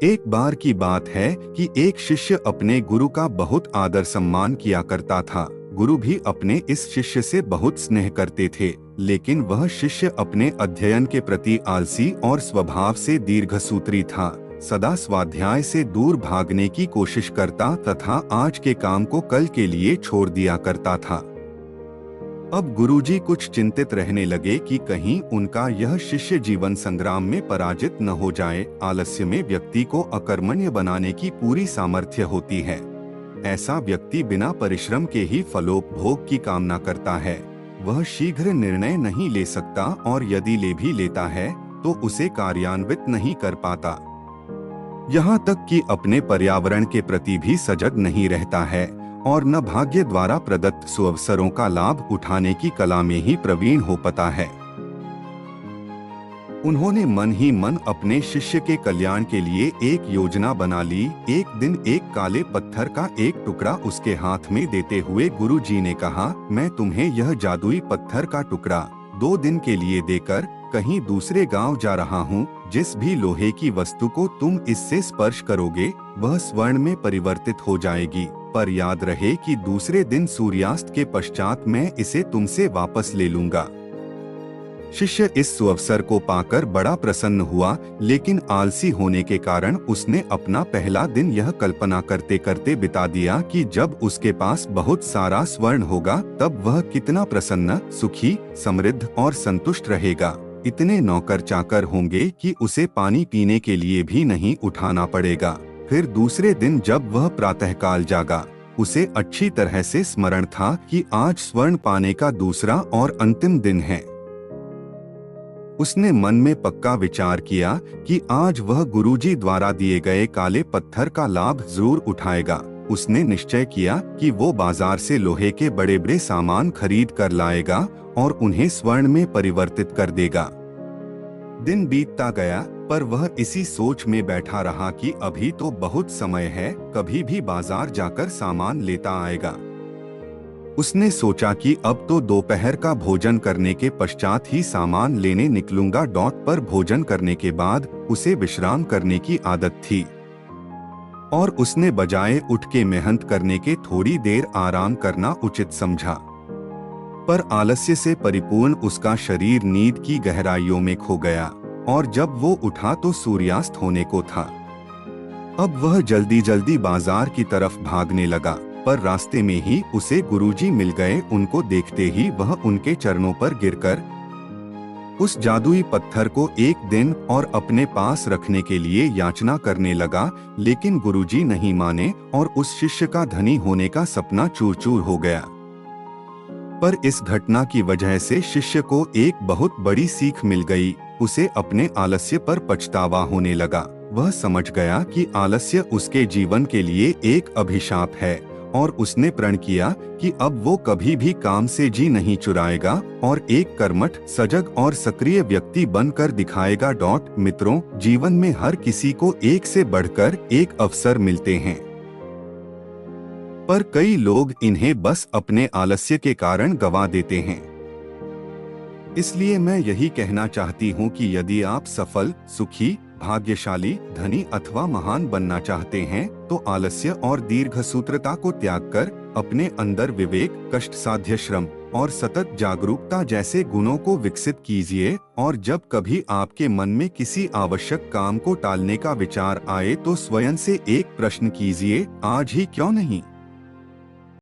एक बार की बात है कि एक शिष्य अपने गुरु का बहुत आदर सम्मान किया करता था। गुरु भी अपने इस शिष्य से बहुत स्नेह करते थे, लेकिन वह शिष्य अपने अध्ययन के प्रति आलसी और स्वभाव से दीर्घसूत्री था। सदा स्वाध्याय से दूर भागने की कोशिश करता तथा आज के काम को कल के लिए छोड़ दिया करता था। अब गुरुजी कुछ चिंतित रहने लगे कि कहीं उनका यह शिष्य जीवन संग्राम में पराजित न हो जाए। आलस्य में व्यक्ति को अकर्मण्य बनाने की पूरी सामर्थ्य होती है। ऐसा व्यक्ति बिना परिश्रम के ही फलोपभोग की कामना करता है। वह शीघ्र निर्णय नहीं ले सकता और यदि ले भी लेता है तो उसे कार्यान्वित नहीं कर पाता। यहाँ तक कि अपने पर्यावरण के प्रति भी सजग नहीं रहता है और न भाग्य द्वारा प्रदत्त सुअवसरों का लाभ उठाने की कला में ही प्रवीण हो पाता है। उन्होंने मन ही मन अपने शिष्य के कल्याण के लिए एक योजना बना ली। एक दिन एक काले पत्थर का एक टुकड़ा उसके हाथ में देते हुए गुरुजी ने कहा, मैं तुम्हें यह जादुई पत्थर का टुकड़ा 2 दिन के लिए देकर कहीं दूसरे गांव जा रहा हूँ। जिस भी लोहे की वस्तु को तुम इससे स्पर्श करोगे वह स्वर्ण में परिवर्तित हो जाएगी, पर याद रहे कि दूसरे दिन सूर्यास्त के पश्चात मैं इसे तुमसे वापस ले लूंगा। शिष्य इस सुअवसर को पाकर बड़ा प्रसन्न हुआ, लेकिन आलसी होने के कारण उसने अपना पहला दिन यह कल्पना करते करते बिता दिया कि जब उसके पास बहुत सारा स्वर्ण होगा तब वह कितना प्रसन्न, सुखी, समृद्ध और संतुष्ट रहेगा। इतने नौकर चाकर होंगे कि उसे पानी पीने के लिए भी नहीं उठाना पड़ेगा। फिर दूसरे दिन जब वह प्रातःकाल जागा, उसे अच्छी तरह से स्मरण था कि आज स्वर्ण पाने का दूसरा और अंतिम दिन है। उसने मन में पक्का विचार किया कि आज वह गुरुजी द्वारा दिए गए काले पत्थर का लाभ जरूर उठाएगा। उसने निश्चय किया कि वो बाजार से लोहे के बड़े बड़े सामान खरीद कर लाएगा और उन्हें स्वर्ण में परिवर्तित कर देगा। दिन बीतता गया, पर वह इसी सोच में बैठा रहा कि अभी तो बहुत समय है, कभी भी बाजार जाकर सामान लेता आएगा। उसने सोचा कि अब तो दोपहर का भोजन करने के पश्चात ही सामान लेने निकलूंगा। पर भोजन करने के बाद उसे विश्राम करने की आदत थी और उसने बजाय उठ के मेहनत करने के थोड़ी देर आराम करना उचित समझा। पर आलस्य से परिपूर्ण उसका शरीर नींद की गहराइयों में खो गया और जब वो उठा तो सूर्यास्त होने को था। अब वह जल्दी जल्दी बाजार की तरफ भागने लगा, पर रास्ते में ही उसे गुरुजी मिल गए। उनको देखते ही वह उनके चरणों पर गिरकर उस जादुई पत्थर को एक दिन और अपने पास रखने के लिए याचना करने लगा, लेकिन गुरुजी नहीं माने और उस शिष्य का धनी होने का सपना चूर चूर हो गया। पर इस घटना की वजह से शिष्य को एक बहुत बड़ी सीख मिल गई। उसे अपने आलस्य पर पछतावा होने लगा। वह समझ गया कि आलस्य उसके जीवन के लिए एक अभिशाप है और उसने प्रण किया कि अब वो कभी भी काम से जी नहीं चुराएगा और एक कर्मठ, सजग और सक्रिय व्यक्ति बनकर दिखाएगा। मित्रों, जीवन में हर किसी को एक से बढ़कर एक अवसर मिलते हैं, पर कई लोग इन्हें बस अपने आलस्य के कारण गंवा देते हैं। इसलिए मैं यही कहना चाहती हूँ कि यदि आप सफल, सुखी, भाग्यशाली, धनी अथवा महान बनना चाहते हैं तो आलस्य और दीर्घसूत्रता को त्याग कर अपने अंदर विवेक, कष्ट साध्य श्रम और सतत जागरूकता जैसे गुणों को विकसित कीजिए। और जब कभी आपके मन में किसी आवश्यक काम को टालने का विचार आए तो स्वयं से एक प्रश्न कीजिए, आज ही क्यों नहीं।